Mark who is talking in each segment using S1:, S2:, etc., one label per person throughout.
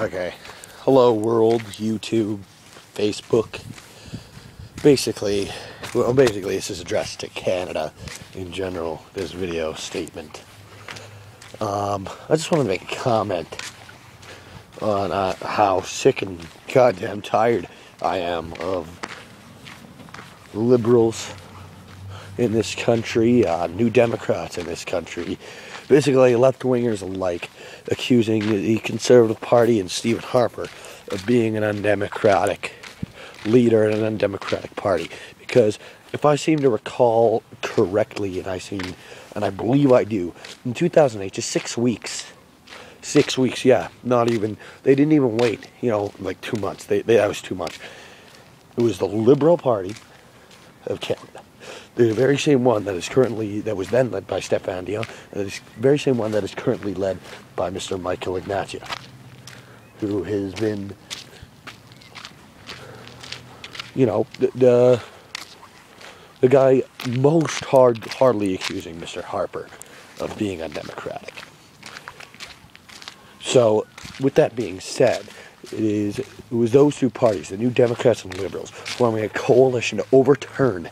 S1: Okay. Hello, world, YouTube, Facebook. Basically, this is addressed to Canada in general, this video statement. I just wanted to make a comment on how sick and goddamn tired I am of liberals in this country, New Democrats in this country, basically left-wingers alike, accusing the Conservative Party and Stephen Harper of being an undemocratic leader in an undemocratic party. Because if I seem to recall correctly, and I believe I do, in 2008, just 6 weeks, yeah, not even, they didn't even wait, like 2 months, that was too much. It was the Liberal Party of Canada, the very same one that was then led by Stéphane Dion, and the very same one that is currently led by Mr. Michael Ignatieff, who has been, the guy most hardly accusing Mr. Harper of being undemocratic. So, with that being said, it was those two parties, the New Democrats and Liberals, forming a coalition to overturn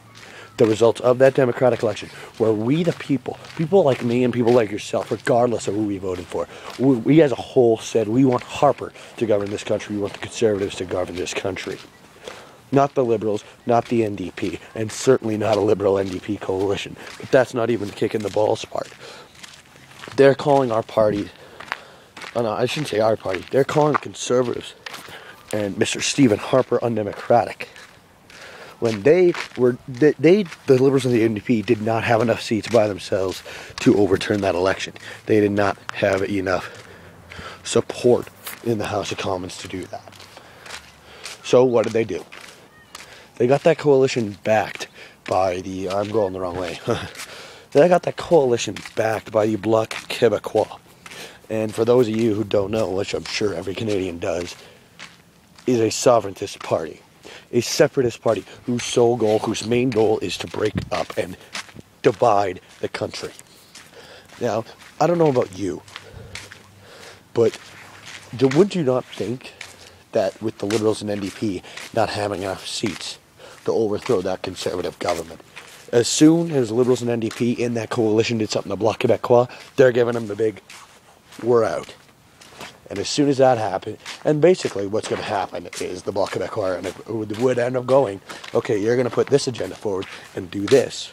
S1: the results of that democratic election, where we the people like me and people like yourself, regardless of who we voted for, we as a whole said we want Harper to govern this country, we want the Conservatives to govern this country. Not the Liberals, not the NDP, and certainly not a Liberal-NDP coalition. But that's not even the kick in the balls part. They're calling our party, no, I shouldn't say our party, they're calling the Conservatives and Mr. Stephen Harper undemocratic. When the Liberals and the NDP did not have enough seats by themselves to overturn that election. They did not have enough support in the House of Commons to do that. So what did they do? They got that coalition backed by the, I'm going the wrong way. They got that coalition backed by the Bloc Québécois. And for those of you who don't know, which I'm sure every Canadian does, is a sovereigntist party. A separatist party whose main goal is to break up and divide the country. Now, I don't know about you, but would you not think that with the Liberals and NDP not having enough seats to overthrow that Conservative government, as soon as Liberals and NDP in that coalition did something to Bloc Québécois, they're giving them the big, we're out. And as soon as that happened, and basically what's going to happen is the Bloc Québécois would end up going, okay, you're going to put this agenda forward and do this,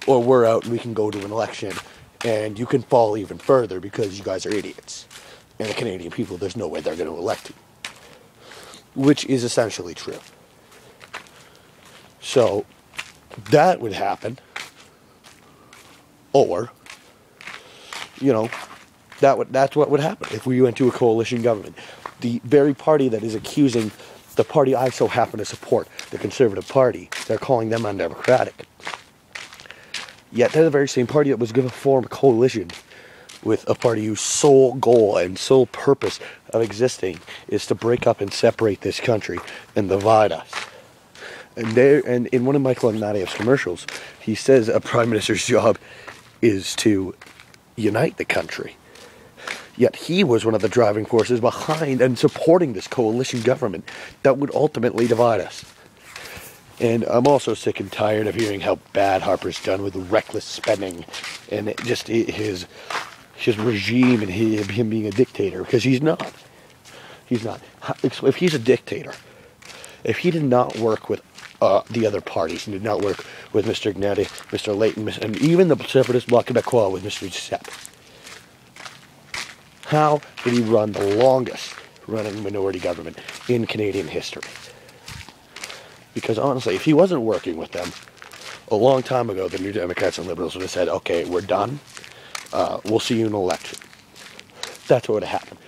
S1: or we're out and we can go to an election and you can fall even further because you guys are idiots. And the Canadian people, there's no way they're going to elect you. Which is essentially true. So, that would happen. Or, that's what would happen if we went to a coalition government. The very party that is accusing the party I so happen to support, the Conservative Party, they're calling them undemocratic. Yet they're the very same party that was going to form a coalition with a party whose sole goal and sole purpose of existing is to break up and separate this country and divide us. And in one of Michael Ignatieff's commercials, he says a prime minister's job is to unite the country. Yet he was one of the driving forces behind and supporting this coalition government that would ultimately divide us. And I'm also sick and tired of hearing how bad Harper's done with reckless spending and just his regime and him being a dictator, because he's not. He's not. If he's a dictator, if he did not work with the other parties, and did not work with Mr. Ignatieff, Mr. Layton, and even the separatist Bloc Québécois with Mr. Giuseppe, how did he run the longest running minority government in Canadian history? Because honestly, if he wasn't working with them, a long time ago, the New Democrats and Liberals would have said, okay, we're done. We'll see you in an election. That's what would have happened.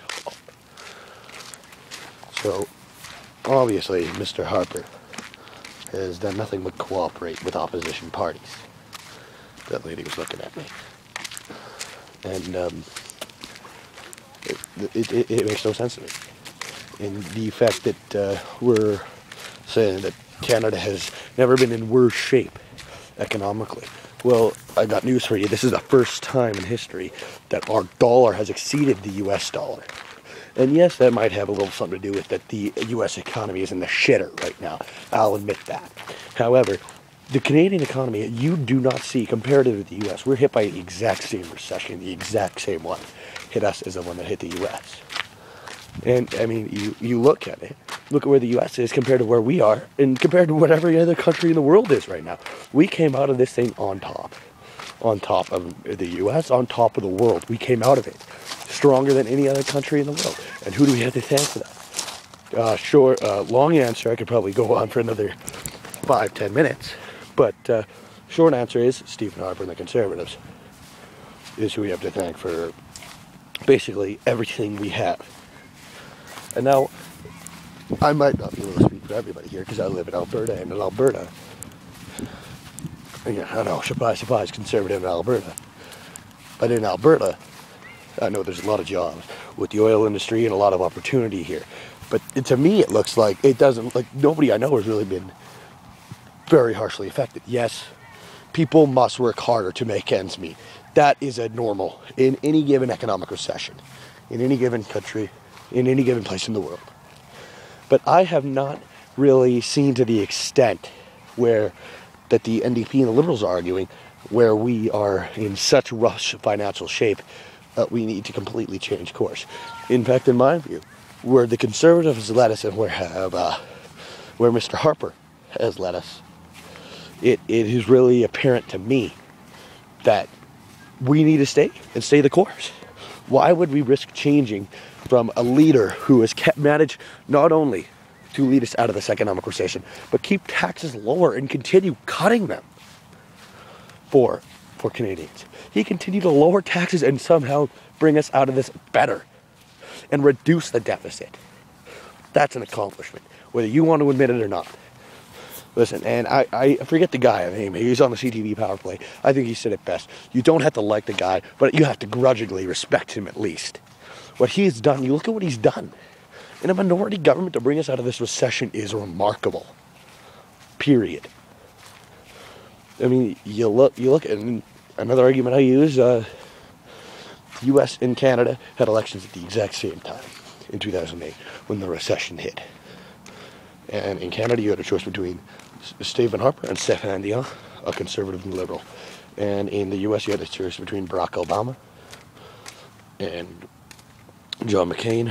S1: So, obviously, Mr. Harper has done nothing but cooperate with opposition parties. That lady was looking at me. And, it makes no sense to me. And the fact that we're saying that Canada has never been in worse shape economically. Well, I got news for you. This is the first time in history that our dollar has exceeded the US dollar. And yes, that might have a little something to do with that the U.S. economy is in the shitter right now. I'll admit that. However, the Canadian economy, you do not see, comparative to the U.S., we're hit by the exact same recession, the exact same one hit us as the one that hit the U.S. And, I mean, you look at it, look at where the U.S. is compared to where we are, and compared to what every other country in the world is right now. We came out of this thing on top of the U.S., on top of the world. We came out of it stronger than any other country in the world. And who do we have to thank for that? Long answer, I could probably go on for another 5-10 minutes. But short answer is Stephen Harper and the Conservatives is who we have to thank for basically everything we have. And now, I might not be able to speak for everybody here because I live in Alberta, and in Alberta, yeah, I know, surprise, surprise, conservative in Alberta. But in Alberta, I know there's a lot of jobs with the oil industry and a lot of opportunity here. But to me, it looks like it doesn't, like nobody I know has really been very harshly affected. Yes, people must work harder to make ends meet. That is a normal in any given economic recession, in any given country, in any given place in the world. But I have not really seen to the extent where that the NDP and the Liberals are arguing, where we are in such rush financial shape that we need to completely change course. In fact, in my view, where the Conservatives led us and where Mr. Harper has led us, it is really apparent to me that we need to stay the course. Why would we risk changing from a leader who has managed not only to lead us out of this economic recession, but keep taxes lower and continue cutting them for Canadians? He continued to lower taxes and somehow bring us out of this better and reduce the deficit. That's an accomplishment, whether you want to admit it or not. Listen, and I forget the guy's name. He's on the CTV Power Play. I think he said it best. You don't have to like the guy, but you have to grudgingly respect him at least. What he's done, you look at what he's done. In a minority government to bring us out of this recession is remarkable. Period. I mean, you look at another argument I use, the U.S. and Canada had elections at the exact same time in 2008 when the recession hit. And in Canada, you had a choice between Stephen Harper and Stéphane Dion, a conservative and liberal. And in the U.S., you had a choice between Barack Obama and John McCain,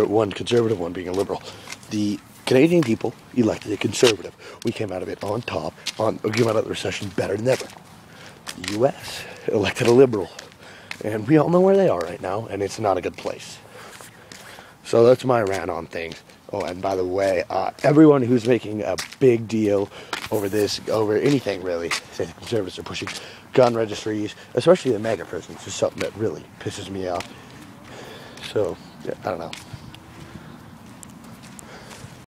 S1: one conservative, one being a liberal. The Canadian people elected a conservative. We came out of it on top, came out of the recession better than ever. The U.S. elected a liberal. And we all know where they are right now, and it's not a good place. So that's my rant on things. Oh, and by the way, everyone who's making a big deal over anything really, say the Conservatives are pushing gun registries, especially the MAGA prisons, is something that really pisses me off. So, yeah, I don't know.